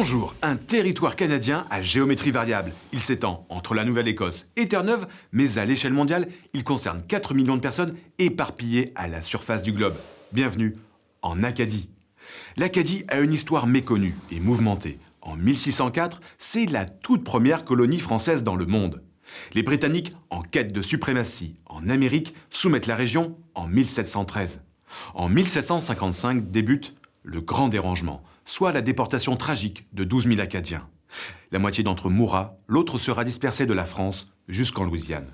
Bonjour, un territoire canadien à géométrie variable. Il s'étend entre la Nouvelle-Écosse et Terre-Neuve, mais à l'échelle mondiale, il concerne 4 millions de personnes éparpillées à la surface du globe. Bienvenue en Acadie. L'Acadie a une histoire méconnue et mouvementée. En 1604, c'est la toute première colonie française dans le monde. Les Britanniques, en quête de suprématie en Amérique, soumettent la région en 1713. En 1755 débute le Grand Dérangement, soit la déportation tragique de 12 000 Acadiens. La moitié d'entre eux mourra, l'autre sera dispersée de la France jusqu'en Louisiane.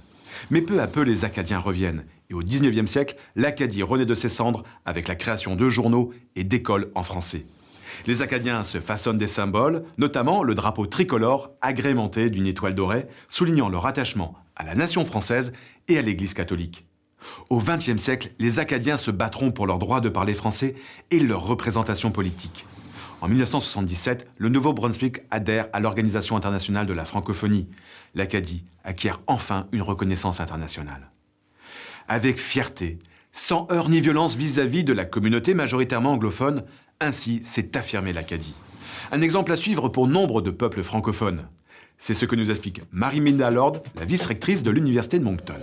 Mais peu à peu, les Acadiens reviennent. Et au 19e siècle, l'Acadie renaît de ses cendres avec la création de journaux et d'écoles en français. Les Acadiens se façonnent des symboles, notamment le drapeau tricolore agrémenté d'une étoile dorée, soulignant leur attachement à la nation française et à l'Église catholique. Au XXe siècle, les Acadiens se battront pour leur droit de parler français et leur représentation politique. En 1977, le Nouveau-Brunswick adhère à l'Organisation internationale de la francophonie. L'Acadie acquiert enfin une reconnaissance internationale. Avec fierté, sans heurts ni violence vis-à-vis de la communauté majoritairement anglophone, ainsi s'est affirmée l'Acadie. Un exemple à suivre pour nombre de peuples francophones. C'est ce que nous explique Marie-Minda Lord, la vice-rectrice de l'Université de Moncton.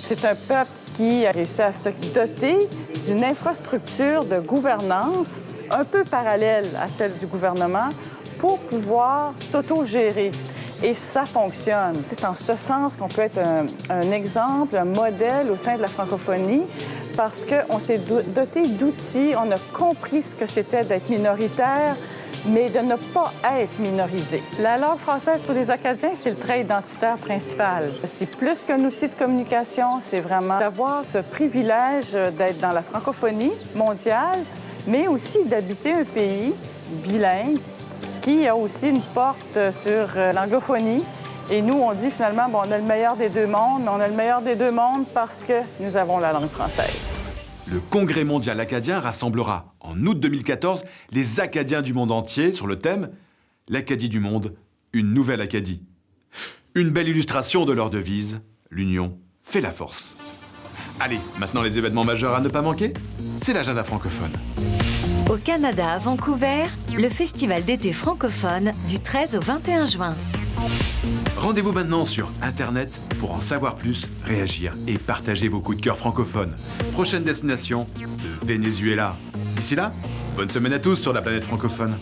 C'est un peuple qui a réussi à se doter d'une infrastructure de gouvernance un peu parallèle à celle du gouvernement pour pouvoir s'autogérer. Et ça fonctionne. C'est en ce sens qu'on peut être un exemple, un modèle au sein de la francophonie parce qu'on s'est doté d'outils, on a compris ce que c'était d'être minoritaire, mais de ne pas être minorisé. La langue française pour les Acadiens, c'est le trait identitaire principal. C'est plus qu'un outil de communication, c'est vraiment d'avoir ce privilège d'être dans la francophonie mondiale, mais aussi d'habiter un pays bilingue qui a aussi une porte sur l'anglophonie. Et nous, on dit finalement, on a le meilleur des deux mondes, mais on a le meilleur des deux mondes parce que nous avons la langue française. Le Congrès mondial acadien rassemblera en août 2014 les Acadiens du monde entier sur le thème « L'Acadie du monde, une nouvelle Acadie ». Une belle illustration de leur devise « L'union fait la force ». Allez, maintenant les événements majeurs à ne pas manquer, c'est l'agenda francophone. Au Canada, à Vancouver, le festival d'été francophone du 13 au 21 juin. Rendez-vous maintenant sur Internet pour en savoir plus, réagir et partager vos coups de cœur francophones. Prochaine destination, le Venezuela. D'ici là, bonne semaine à tous sur la planète francophone.